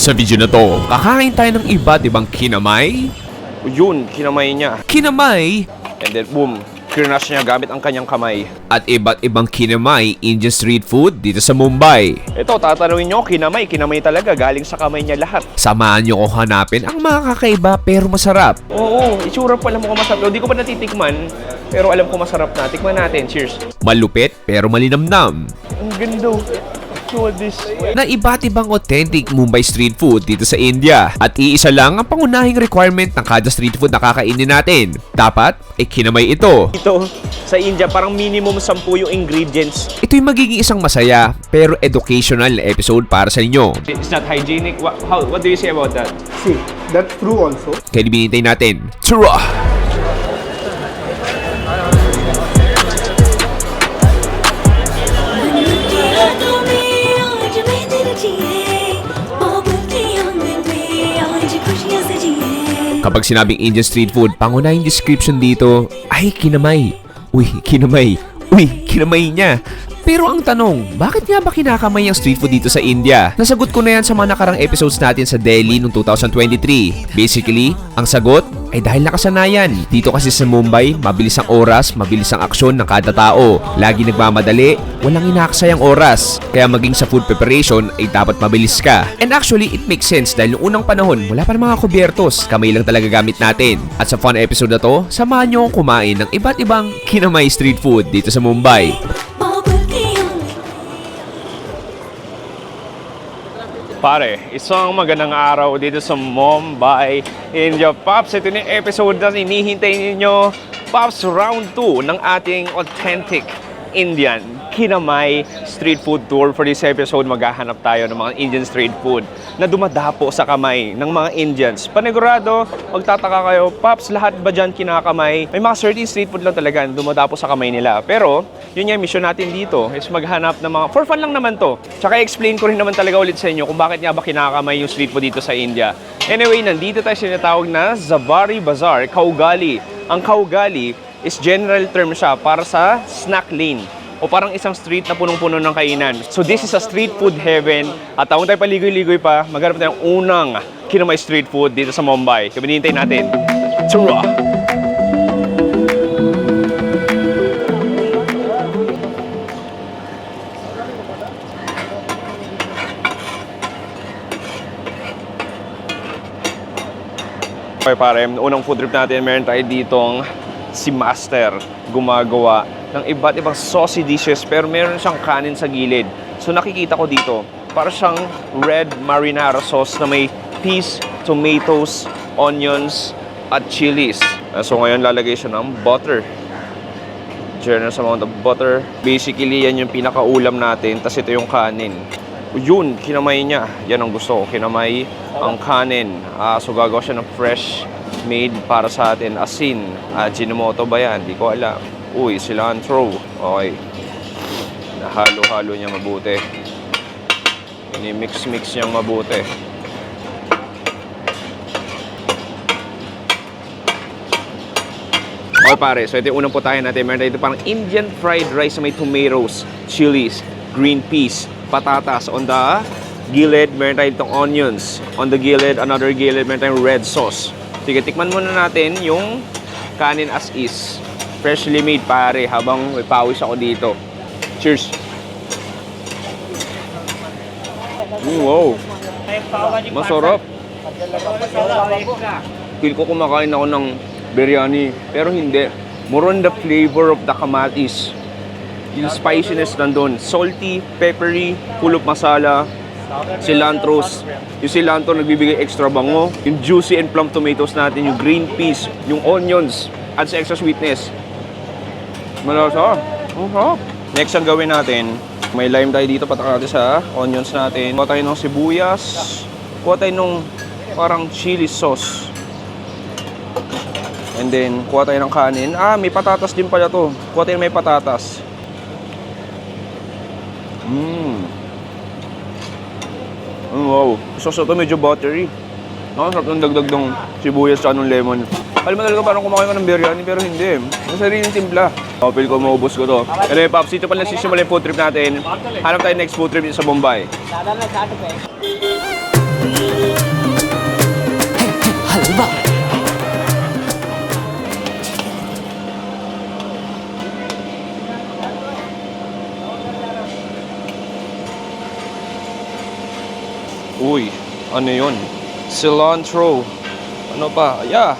Sa video na to, kakain tayo ng iba't ibang kinamay. Yun, kinamay niya. Kinamay And then boom, kirnash niya gamit ang kanyang kamay. at iba't ibang kinamay Indian street food dito sa Mumbai. Ito, tatanungin nyo, kinamay talaga. Galing sa kamay niya lahat. Samahan nyo ko hanapin ang mga kakaiba pero masarap. Oo, itsura pa lang mukhang masarap. Hindi ko pa natitikman, pero alam ko masarap na. Tikman natin, cheers. Malupit pero malinamnam. Ang ganda. What this? Na iba't ibang authentic Mumbai street food dito sa India. At iisa lang ang pangunahing requirement ng kada street food na kakainin natin. Dapat ay kinamay ito. Ito, sa India, parang minimum 10 yung ingredients. Ito'y magiging isang masaya pero educational na episode para sa inyo. It's not hygienic. What do you say about that? See, that's true also. Kaya binintay natin. Tara! Kapag sinabing Indian street food, pangunahing description dito ay kinamay. Uy, kinamay. Uy, kinamay niya. Pero ang tanong, bakit nga ba kinakamay ang street food dito sa India? Nasagot ko na yan sa mga nakarang episodes natin sa Delhi noong 2023. Basically, ang sagot ay dahil nakasanayan. Dito kasi sa Mumbai, mabilis ang oras, mabilis ang aksyon ng kada tao. Lagi nagmamadali, walang inaaksayang oras. Kaya maging sa food preparation ay dapat mabilis ka. And actually, it makes sense dahil noong unang panahon, wala pa ng mga kubyertos. Kamay lang talaga gamit natin. At sa fun episode na to, samahan nyo akong kumain ng iba't ibang kinamay street food dito sa Mumbai. Pare, isang magandang araw dito sa Mumbai, India. Pops, ito na yung episode na hinihintay ninyo. Pops, round 2 ng ating authentic Indian kinamay street food tour. For this episode, maghahanap tayo ng mga Indian street food na dumadapo sa kamay ng mga Indians. Panigurado, magtataka kayo, Pops, lahat ba dyan kinakamay? May mga certain street food lang talaga na dumadapo sa kamay nila. Pero, yun yung mission natin dito is maghanap ng mga, for fun lang naman to. Tsaka explain ko rin naman talaga ulit sa inyo kung bakit nga ba kinakamay yung street food dito sa India. Anyway, nandito tayo sinatawag na Zawari Bazaar, Khougali. Ang Khougali is general term siya para sa snack lane o parang isang street na punong-puno ng kainan. So this is a street food heaven. At taong tayo paligoy-ligoy pa, maghanap tayo ng unang kinamay street food dito sa Mumbai. Kaya binihintay natin. Tara! Okay pare, unang food trip natin, meron tayo ditong si Master gumagawa ng iba't ibang saucy dishes pero meron siyang kanin sa gilid. So nakikita ko dito, para siyang red marinara sauce na may peas, tomatoes, onions, at chilies. So ngayon lalagay siya ng butter. Generous amount of butter. Basically, yan yung pinakaulam natin. Tapos ito yung kanin. Yun, kinamay niya. Yan ang gusto ko, kinamay ang kanin. So gagawa siya ng fresh made para sa atin. Asin. Ajinomoto ba yan? Di ko alam. Uy, cilantro. Okay. Nahalo-halo niya mabuti. Ini-mix-mix niyang mabuti. Okay pare, so ito yung unang putahin natin. Meron tayo ito parang Indian fried rice na may tomatoes, chilies, green peas, patatas. On the gilid, meron tayo itong onions. On the gilid, another gilid, meron tayong red sauce. Sige, tikman muna natin yung kanin as is. Freshly made pare, habang may pawis ako dito. Cheers! Wow! Masarap! Feel ko kumakain ako ng biryani, pero hindi. More on the flavor of the kamatis. Yung spiciness nandun. Salty, peppery, full of masala, cilantros. Yung cilantro nagbibigay extra bango. Yung juicy and plum tomatoes natin, yung green peas, yung onions, adds extra sweetness. Malasa. Next ang gawin natin, may lime tayo dito, patak natin sa onions natin. Kuha tayo ng sibuyas. Kuha tayo ng parang chili sauce. And then, kuha tayo ng kanin. May patatas din pala to. Kuha tayo may patatas. Wow. Sauce ito medyo buttery. Sarap ng dagdag ng sibuyas at ng lemon. Alam mo talaga parang kumakain ka ng biryani pero hindi. Masarap yung timpla. Feel ko maubos ko to. Anyway, Pops, dito pala nagsisimula yung food trip natin. Hanap tayo next food trip sa Mumbai. Halwa Uy, ano yun? Cilantro. Ano pa? Yeah.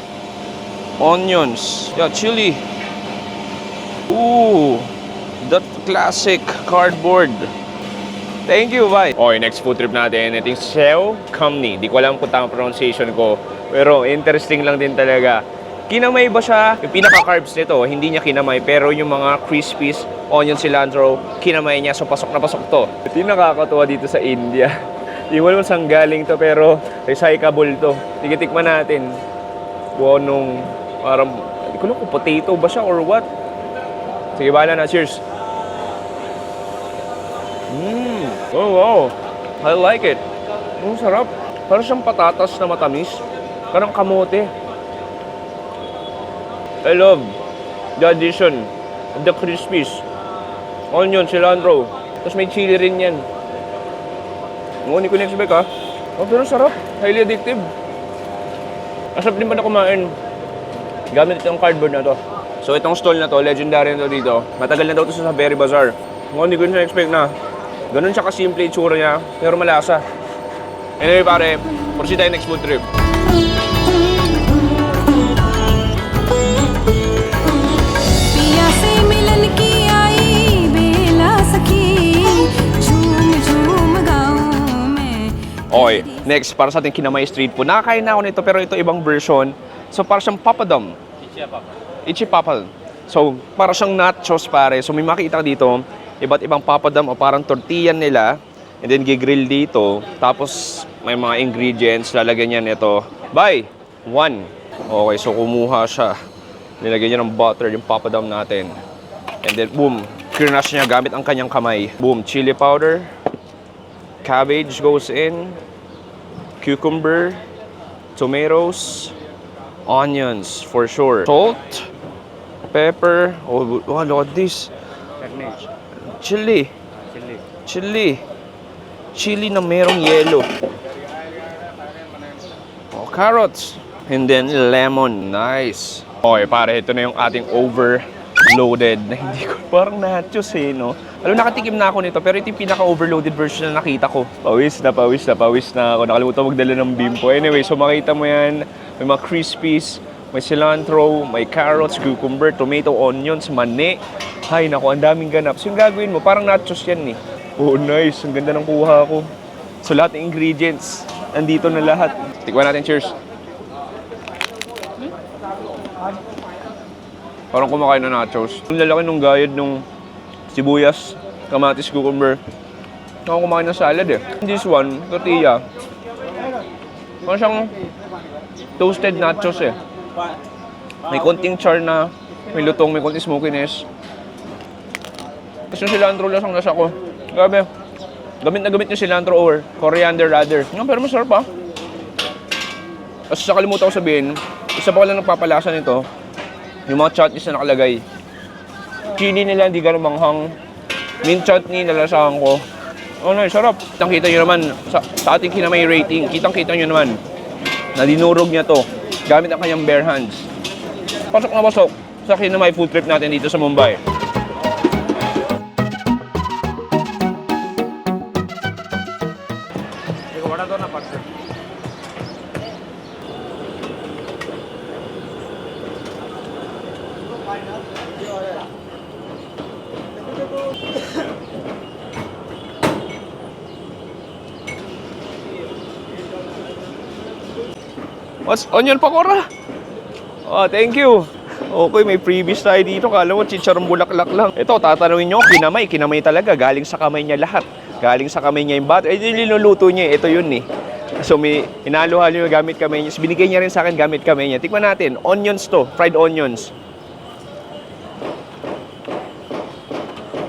Onions. Yeah, chili. Ooh, that classic cardboard. Thank you, bye. Okay, next food trip natin. Ito yung Seo Kamni. Di ko alam kung tamang pronunciation ko. Pero interesting lang din talaga. Kinamay ba siya? Yung pinaka-carbs nito, hindi niya kinamay. Pero yung mga crispies, onion, cilantro, kinamay niya. So, pasok na pasok to. Ito yung nakakatuwa dito sa India. Hindi mo naman saan galing to, pero recyclable to. Tigitikman natin. Wow, nung parang, hindi ko alam kung potato ba siya or what. Sige, bahala na. Cheers. Oh, wow. I like it. Ang sarap. Parang siyang patatas na matamis. Parang kamote. I love the addition of the crispies. Onion, cilantro. Tapos may chili rin yan. Hindi ko na-expect ha. Oh, pero sarap. Highly addictive. Asap din ba na kumain? Gamit itong cardboard na to. So itong stall na to, legendary na to dito. Matagal na daw to sa Berry Bazaar. Hindi ko na-expect na. Ganun siya kasimple itsura niya, pero malasa. Anyway pare, proceed tayo next food trip. पिया से मिलन की आई बेला सखी झूम झूम गाऊं मैं Okay, next, para sa ating kinamay street food. Nakakain na ako nito, pero ito ibang version. So para siyang papadum. Ichi papal. So para siyang nachos pare. So may makita dito, iba't ibang papadum o parang tortilla nila. And then gigrill dito. Tapos may mga ingredients, lalagyan niya nito. Buy 1. Okay, so kumuha siya. Nilagyan niya ng butter, yung papadum natin. And then boom, crunch niya gamit ang kanyang kamay. Boom, chili powder. Cabbage goes in. Cucumber. Tomatoes. Onions, for sure. Salt. Pepper. Oh, look at this. Chili. Chili na merong yellow. Oh, carrots. And then lemon. Nice. Okay, pare, ito na yung ating overloaded na hindi ko, parang nachos eh, no? Alam, nakatikim na ako nito, pero ito yung pinaka-overloaded version na nakita ko. Pawis na ako. Nakalimutan magdala ng bimpo. Anyway, so makita mo yan. May mga crispies, may cilantro, may carrots, cucumber, tomato, onions, mani. Hay, naku, ang daming ganap. So yung gagawin mo, parang nachos yan eh. Oh, nice. Ang ganda ng kuha ko. So lahat ng ingredients, andito na lahat. Tikman natin, cheers. Parang kumakain na nachos. Ang lalaki nung gayad nung sibuyas, kamatis, cucumber. Ako kumakain ng salad eh. This one, tortilla. Parang siyang toasted nachos eh. May konting char na, may lutong, may konting smokiness. Tapos yung cilantro lasang lasa ko. Grabe. Gamit na gamit yung cilantro or coriander rather. Pero masarap ah. Tapos nakalimutan ko sabihin, isa pa ko lang nagpapalasa nito, yung mga chutneys na nakalagay. Chili nila hindi ganun manghang. Mint chutney nalasahan ko. Oh no, sarap. Kitang-kita nyo naman sa ating kinamay rating. Kitang-kita nyo naman na dinurog niya to gamit ang kanyang bare hands. Pasok na pasok sa kinamay food trip natin dito sa Mumbai. What's onion pakora? Oh, thank you. Okay, may freebies tayo dito. Kala mo, chicharong bulaklak lang. Ito, tatanungin nyo, kinamay talaga. Galing sa kamay niya lahat. Galing sa kamay niya yung butter. Eh, niluluto niya, ito yun eh. So, may hinalo-halo yung gamit kamay niya. So, binigay niya rin sa akin gamit kamay niya. Tikman natin, onions to, fried onions.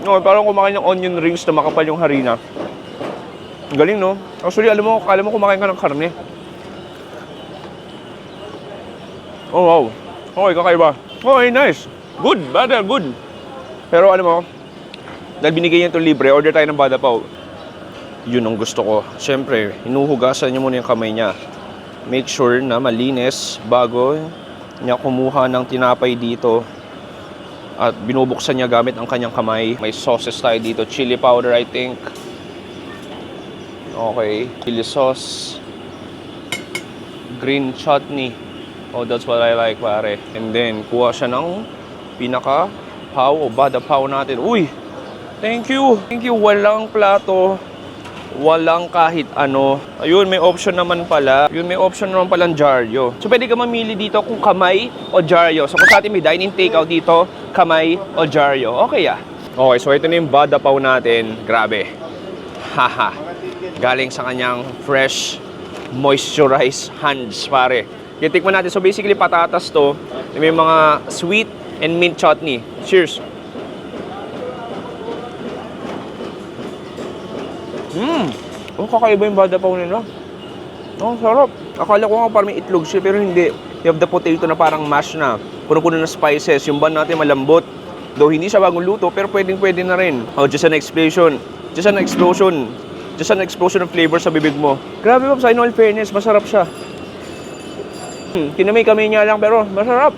No, parang kumakain ng onion rings na makapal yung harina. Galing, no? Actually, alam mo kumakain ka ng karne. Oh, wow. Okay, kakaiba. Okay, nice. Good, better, good. Pero ano mo, dahil binigay niya ito libre, order tayo ng Bada Paw. Yun ang gusto ko. Siyempre, hinuhugasan niyo muna yung kamay niya. Make sure na malinis bago niya kumuha ng tinapay dito. At binubuksan niya gamit ang kanyang kamay. May sauces tayo dito. Chili powder, I think. Okay. Chili sauce. Green chutney. Oh, that's what I like, pare. And then, kuha siya ng pinaka-paw o bada-paw natin. Uy! Thank you! Thank you! Walang plato. Walang kahit ano. Ayun, may option naman pala. Yun, may option naman palang dyaryo. So, pwede ka mamili dito kung kamay o dyaryo. So, kung sa atin may dine-in takeout dito, kamay o dyaryo. Okay, ah. Okay, so ito na yung bada paw natin. Grabe. Haha. Galing sa kanyang fresh, moisturized hands, pare. Titikman natin. So, basically, patatas to. May mga sweet and mint chutney. Cheers! Oh, kakaiba yung bada paw nila. Oh, sarap. Akala ko nga parang may itlog siya, pero hindi. You have the potato na parang mash na. Puno-puno na spices. Yung bun natin malambot. Though hindi siya bagong luto, pero pwedeng-pwede na rin. Oh, just an explosion. Just an explosion. Just an explosion of flavor sa bibig mo. Grabe, Pops. In all fairness, masarap siya. Kinamay kami niya lang, pero masarap.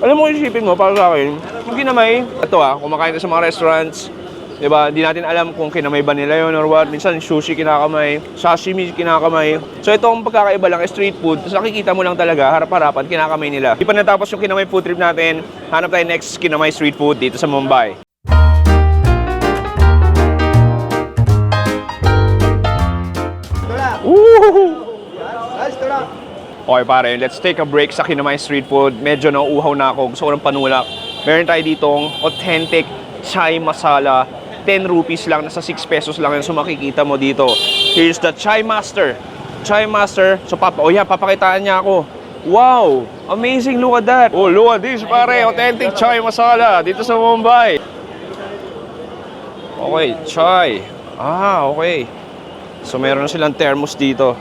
Alam mo, isipin mo, para sa akin, yung kinamay, ito kumakain ka sa mga restaurants, diba? Hindi natin alam kung kinamay ba nila yun or what. Minsan sushi kinakamay, sashimi kinakamay. So ito ang pagkakaiba lang, street food. Tapos nakikita mo lang talaga, harap-harapan, kinakamay nila. Di pa natapos yung kinamay food trip natin, hanap tayo next kinamay street food dito sa Mumbai. Okay pare, let's take a break sa kinamay street food. Medyo nauuhaw na ako, gusto ko ng panulak. Meron tayo ditong authentic chai masala. 10 rupees lang, nasa 6 pesos lang yan. So makikita mo dito. Here's the Chai Master. Chai Master. So papakitaan niya ako. Wow! Amazing, look at that. Oh, look at this, pare. Authentic chai masala dito sa Mumbai. Okay, chai. Okay. So meron na silang thermos dito.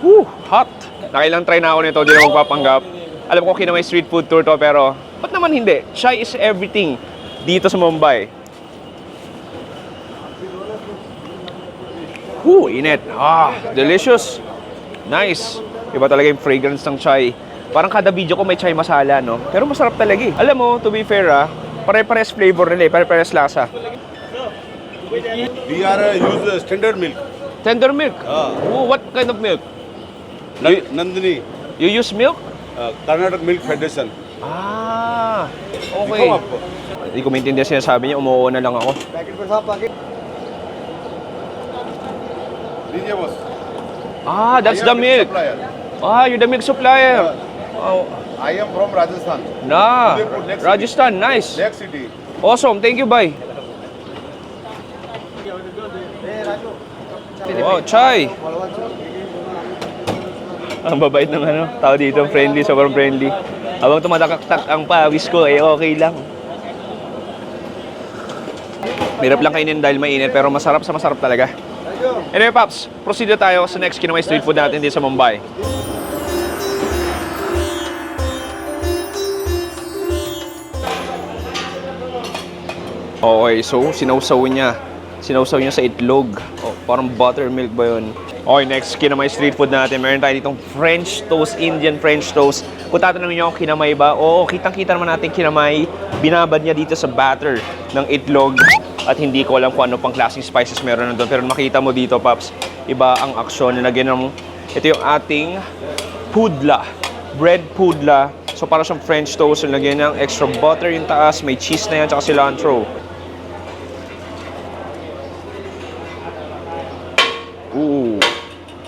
Woo! Hot! Nakailang try na ako nito, hindi na magpapanggap. Alam ko kinamay street food tour to, pero ba't naman hindi? Chai is everything dito sa Mumbai. Woo! Init. Delicious. Nice. Iba talaga yung fragrance ng chai. Parang kada video ko may chai masala, no? Pero masarap talaga eh. Alam mo, to be fair pare-pares flavor nila eh. Pare-pares lasa. We are use standard milk. Tender milk? Oh, what kind of milk? Nandini. You use milk? Karnataka Milk Federation. Okay. Hindi ko maintindihan sinasabi niya, umuo na lang ako. DJ boss. That's the milk. Supplier. You're the milk supplier. Oh, I am from Rajasthan. Next Rajasthan, nice. Next city. Awesome, thank you, bye. Wow, chai. Ang babait ng tao dito, friendly, sobrang friendly. Habang tumatakak-tak ang pawis ko, okay lang. Hirap lang kainin dahil mainit, pero masarap talaga. Anyway, Pops, proceed na tayo sa next kinamay street food natin dito sa Mumbai. Okay, so sinawsaw niya sa itlog. Parang buttermilk ba yun? Okay, next kinamay street food natin. Meron tayo ditong French toast, Indian French toast. Kung tatanungin nyo kung kinamay ba, kitang-kita naman natin kinamay. Binabad niya dito sa batter ng itlog. At hindi ko alam kung ano pang klaseng spices meron nandun. Pero makita mo dito, Pops, iba ang aksyon. Nilagyan ng, ito yung ating pudla. Bread pudla. So para siyang French toast. Nilagyan ng extra butter yung taas. May cheese na yan, tsaka cilantro.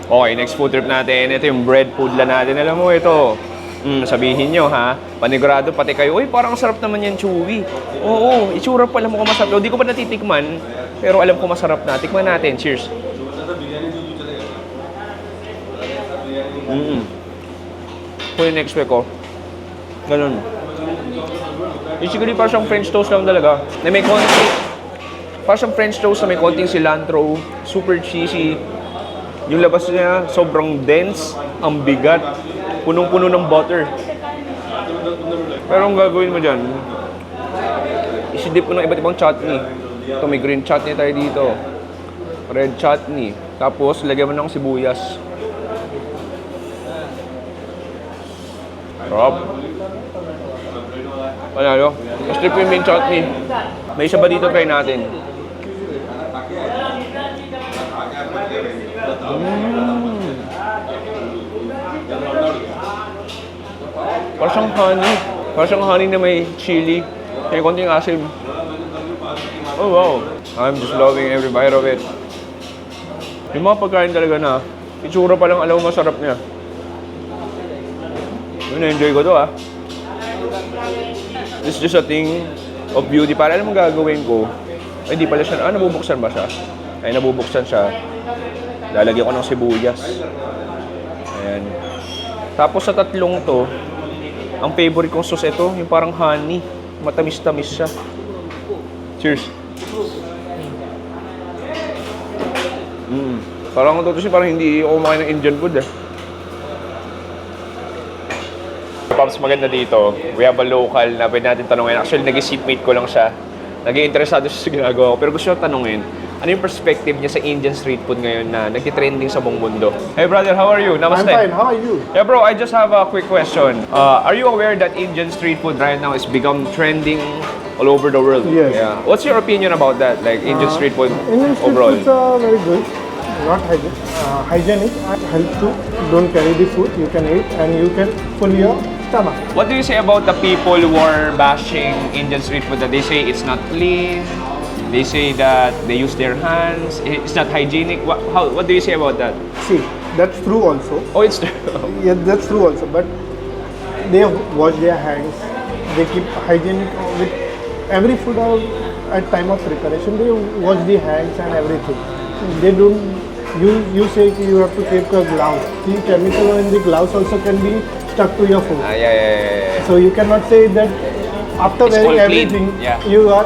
Okay, next food trip natin. Ito yung bread pudla natin. Alam mo ito, sabihin nyo panigurado pati kayo, parang sarap naman yan, chewy. Oo, itsura pa, alam mo kung masarap. Hindi ko pa natitikman, pero alam ko masarap na. Tikman natin, cheers. Kung yung next week ko, ganun. Basically, parang siyang French toast lang talaga. Na may konting, parang siyang French toast na may konting cilantro, super cheesy. Yung labas niya, sobrang dense, ang bigat, punong-puno ng butter. Pero ang gagawin mo dyan, isidip ko ng iba't ibang chutney. Ito, may green chutney tayo dito. Red chutney. Tapos, lagyan mo ng sibuyas. Sarap. Panalo. Mas trip yung green chutney. May isa ba dito, try natin. Parang siyang honey. Parang siyang honey na may chili. May konting asim. Oh wow. I'm just loving every bite of it. Yung mga pagkain talaga na, itsura pa lang alam mo masarap niya. Yun, na-enjoy ko to ah. It's just a thing of beauty. Para alam mo gagawin ko, ay di pala siya, nabubuksan ba siya? Ay nabubuksan siya. Lalagyan ko ng sibuyas. Ayan. Tapos sa tatlong to, ang favorite kong sauce ito, yung parang honey. Matamis-tamis siya. Cheers. Parang ito siya, parang hindi ako kumakain ng Indian food eh. Pops, maganda dito. We have a local na pwede natin tanungin. Actually, nag-seatmate ko lang siya. Nag-iinteresado siya sa ginagawa ko. Pero gusto ko tanungin, ano yung perspective niya sa Indian street food ngayon na nagtitrending sa buong mundo? Hey brother, how are you? Namaste. I'm fine. How are you? Yeah bro, I just have a quick question. Are you aware that Indian street food right now is become trending all over the world? Yes. Yeah. What's your opinion about that? Like Indian street food Indian street overall? foods are very good. Not hygienic and helpful. Don't carry the food. You can eat and you can fill your stomach. What do you say about the people who are bashing Indian street food? That they say it's not clean. They say that they use their hands. It's not hygienic. What do you say about that? See, that's true also. Oh, it's true. Yeah, that's true also. But they wash their hands. They keep hygienic with every food at time of preparation. They wash the hands and everything. They don't. You say you have to take a glove. The chemical in the gloves also can be stuck to your food. Yeah. So you cannot say that after It's wearing all clean. everything, Yeah.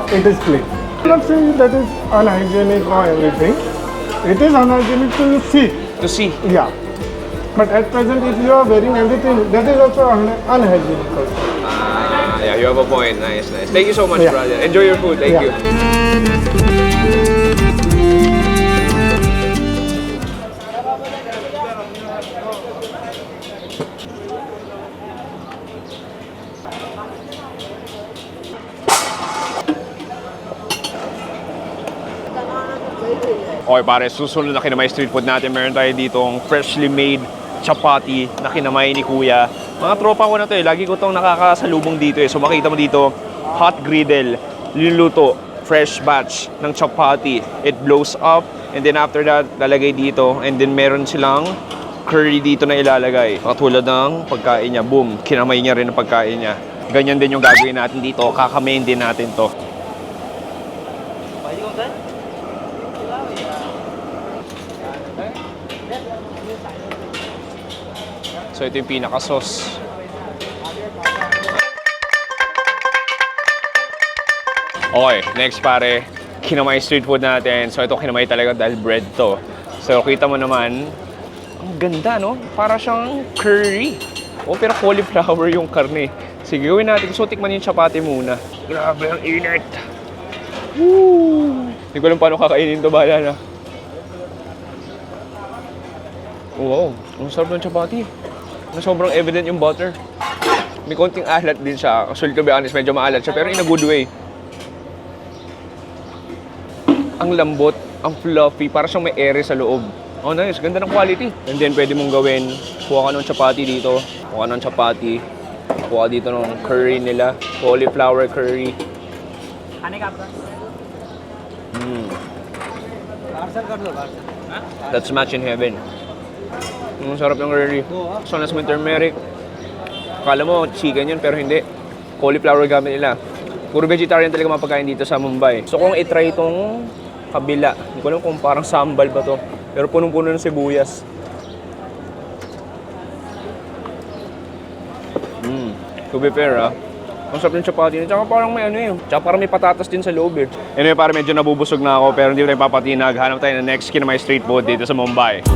it is clean. I'm not saying that is unhygienic or everything. It is unhygienic to see. To see. Yeah. But at present, if you are wearing everything, that is also unhygienic also. Yeah, you have a point. Nice. Thank you so much, Yeah. brother. Enjoy your food. Thank Yeah. you. Okay pare, susunod na kinamay street food natin. Meron tayo ditong freshly made chapati na kinamay ni Kuya. Mga tropa ko na to eh. Lagi ko tong nakakasalubong dito eh. So makita mo dito, hot griddle, linuluto, fresh batch ng chapati. It blows up and then after that, lalagay dito. And then meron silang curry dito na ilalagay. Katulad ng pagkain niya. Boom, kinamay niya rin ang pagkain niya. Ganyan din yung gagawin natin dito. Kakamayin din natin to. So ito yung pinaka-sauce. Okay, next pare, kinamay street food natin. So ito kinamay talaga dahil bread to. So kita mo naman, ang ganda no? Para siyang curry. Oh, pero cauliflower yung karne. Sige, gawin natin. So tikman yung chapati muna. Grabe, ang init. Woo! Hindi ko alam paano kakainin to, bahala na. Wow, ang sarap ng chapati. Na sobrang evident yung butter. May konting alat din siya. Actually, to be honest, medyo maalat siya, pero in a good way. Ang lambot, ang fluffy, para siyang may ere sa loob. Oh, nice. Ganda ng quality. And then, pwede mong gawin, kuha ka ng chapati dito. Kuha ng chapati. Kuha dito ng curry nila. Cauliflower curry. That's match in heaven. Ang sarap ng curry. Sauce with turmeric. Akala mo chicken yun, pero hindi. Cauliflower gamit nila. Puro vegetarian talaga mga pagkain dito sa Mumbai. So kung i-try itong kabila, hindi ko alam kung parang sambal ba to. Pero punong-puno ng sibuyas. To be fair ang sarap ng chapati niya. Tsaka parang may ano tsaka parang may patatas din sa loob eh. Anyway, parang medyo nabubusog na ako pero hindi tayo papatinag. Hanap tayo ng next kinamay street food dito sa Mumbai.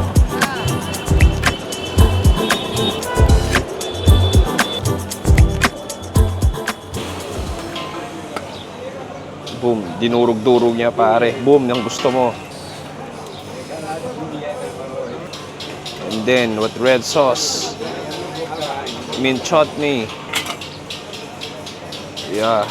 Boom, dinurog-durog niya pare. Boom, yung gusto mo. And then, with red sauce. Mint chutney. Yeah.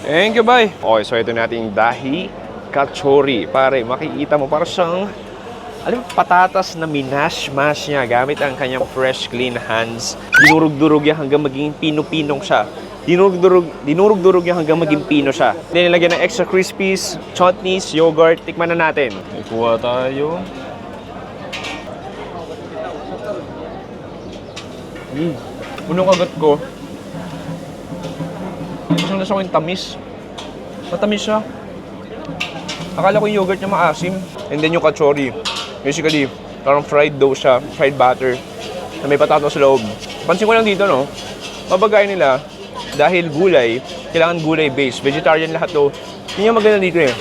Thank you, bye. Okay, so ito nating dahi kachori. Pare, makikita mo parang siyang, alam mo, patatas na minash-mash niya gamit ang kanyang fresh, clean hands. Dinurog-durog niya hanggang maging pino-pinong siya. Dinurog-durog niya hanggang maging pino siya. Nilagyan ng extra crispies, chutneys, yogurt. Tikman na natin. Ikuha tayo. Unang kagat ko, isang nasa ko yung tamis. Matamis siya. Akala ko yung yogurt niya maasim. And then yung kachori. Basically, parang fried dough siya, fried batter, na may patatas sa loob. Pansin ko lang dito, no? Mabagay nila, dahil gulay, kailangan gulay base. Vegetarian lahat to. Yun yung maganda dito eh.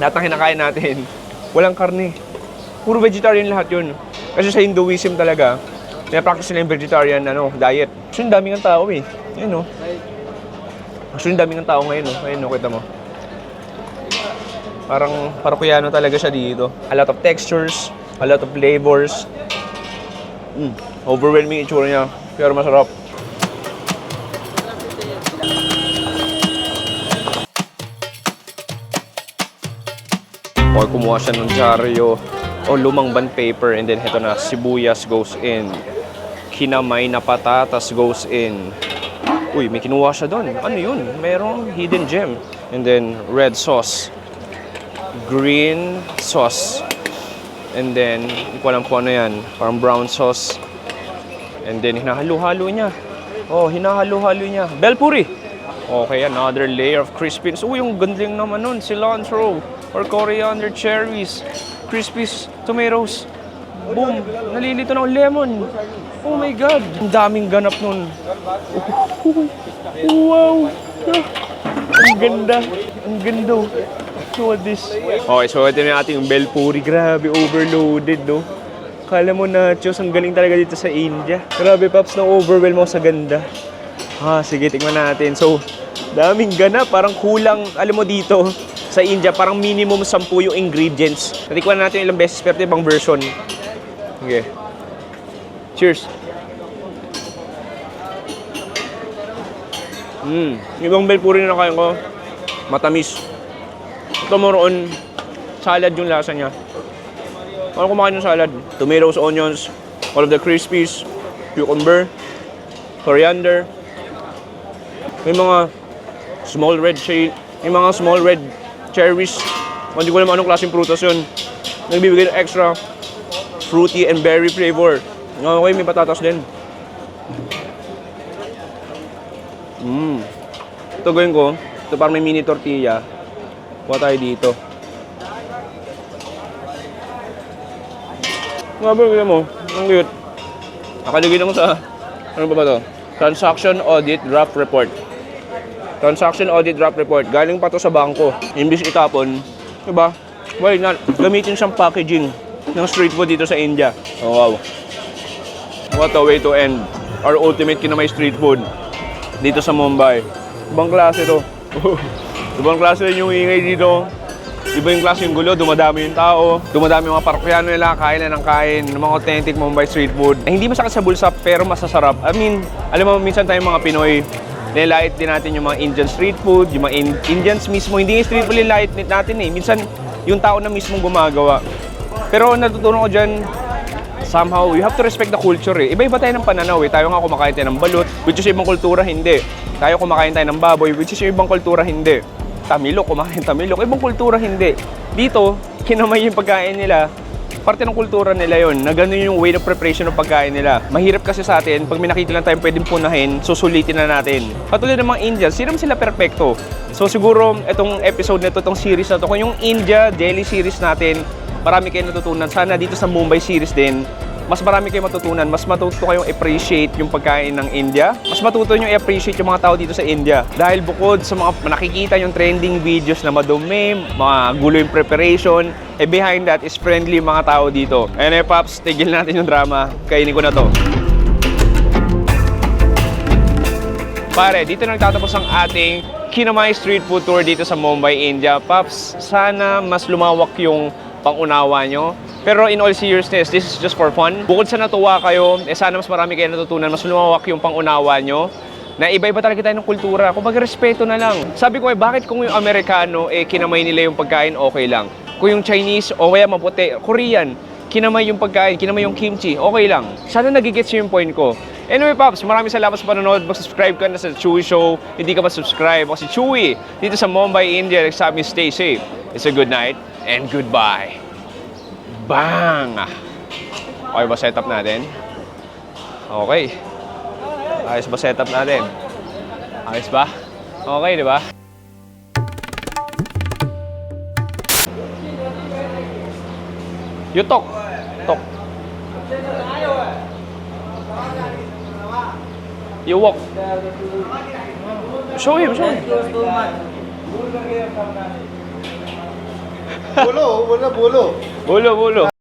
Lahat ng kinakain natin, walang karne. Puro vegetarian lahat yun. Kasi sa Hinduism talaga, pina-practice nila yung vegetarian diet. Actually, daming ang tao eh. Ayun, no? Actually, daming ang tao ngayon, no? Ayun, no? Kita mo. Parang parokiyano talaga siya dito. A lot of textures, a lot of flavors. Overwhelming itsura niya, pero masarap. Okay, kumuha siya ng dyaryo o lumang bond paper, and then ito na, sibuyas goes in. Kinamay na patatas goes in. Uy, may kinuha siya doon. Ano yun? Merong hidden gem. And then, red sauce. Green sauce. And then, hindi ko alam po ano yan. Parang brown sauce. And then, hinahalo-halo niya. Oh, hinahalo-halo niya. Bel puri! Okay, another layer of crispiness. Uy, yung gandling naman nun. Cilantro or coriander cherries. Crispies, tomatoes. Boom! Nalilito ng lemon. Oh my God! Ang daming ganap nun. Wow! Ang ganda. Ang ganda. So what this? Okay, so ito na yung ating bel puri. Grabe, overloaded, no? Kala mo nachos, ang galing talaga dito sa India. Grabe, Paps, na-overwhelm ako sa ganda. Sige, tingnan natin. So, daming ganap. Parang kulang, alam mo dito, sa India, parang minimum 10 yung ingredients. Natikman natin ilang beses, pero ibang version. Okay. Cheers. Ibang bel puri na nakain ko, matamis. Ito moroon, salad yung lasa niya. Ano kumakain ng salad? Tomatoes, onions, all of the crispies, cucumber, coriander. May mga small red cherries. Hindi ko alam anong klaseng prutas yun. Nagbibigay ng extra fruity and berry flavor. Okay, may patatas din. Ito gawin ko. Ito parang may mini tortilla. Kuha tayo dito. Grabe, kita mo. Ang cute. Nakalagay lang sa, ano ba to? Transaction Audit Draft Report. Transaction Audit Draft Report. Galing pa to sa bangko. Imbis itapon, diba? Why not? Gamitin siyang packaging ng street food dito sa India. Oh, wow. What a way to end our ultimate kinamay street food dito sa Mumbai. Ibang klase to. Ibang klase rin yung ingay dito. Iba yung klase yung gulo, dumadami yung tao, dumadami yung mga parokyano nila, kain na ng kain, ng mga authentic Mumbai street food. Hindi masakit sa bulsa, pero masasarap. I mean, alam mo, minsan tayong mga Pinoy, nilait din natin yung mga Indian street food, yung mga Indians mismo. Hindi yung street food nilait natin eh. Minsan, yung tao na mismong gumagawa. Pero natutunan ko dyan, somehow, you have to respect the culture eh. Iba-iba tayo ng pananaw eh. Tayo nga kumakain tayo ng balut, which is ibang kultura, hindi. Tayo kumakain tayo ng baboy, which is ibang kultura, hindi. Tamilok, kumakain tamilok, ibang kultura, hindi. Dito, kinamay yung pagkain nila. Parte ng kultura nila yon, na ganun yung way of preparation ng pagkain nila. Mahirap kasi sa atin, pag may nakita lang tayong pwedeng punahin, susulitin na natin. Katulad ng mga Indians, hindi naman sila perfecto. So siguro, itong episode na ito, itong series na ito, kung yung India daily series natin, marami kayong natutunan. Sana dito sa Mumbai series din, mas marami kayong matutunan. Mas matuto kayong appreciate yung pagkain ng India. Mas matuto nyo i-appreciate yung mga tao dito sa India. Dahil bukod sa mga nakikita yung trending videos na madumi, mga gulo yung preparation, behind that is friendly yung mga tao dito. Ayun Paps, tigil natin yung drama. Kainin ko na to. Pare, dito nagtatapos ang ating Kinamay Street Food Tour dito sa Mumbai, India. Paps, sana mas lumawak yung pangunawa nyo. Pero in all seriousness, this is just for fun. Bukod sa natuwa kayo, sana mas marami kayo natutunan, mas lumawak yung pangunawa nyo. Na iba-iba talaga tayo ng kultura. Kung respeto na lang. Sabi ko bakit kung yung Amerikano, kinamay nila yung pagkain, okay lang. Kung yung Chinese, o kaya maputi, Korean, kinamay yung pagkain, kinamay yung kimchi, okay lang. Sana nagigets yung point ko. Anyway, Pops, maraming salamat sa panonood. Mag-subscribe ka na sa Chewy Show. Hindi ka pa subscribe. Ako si Chewy, dito sa Mumbai, India. Nagsabi, stay safe. It's a good night and goodbye. Bang! Okay ba setup natin? Okay. Ayos ba setup natin? Ayos ba? Okay, di ba? You talk. Talk. You walk. Show him, show him. बोलो बोलो बोलो Bulo, bulo.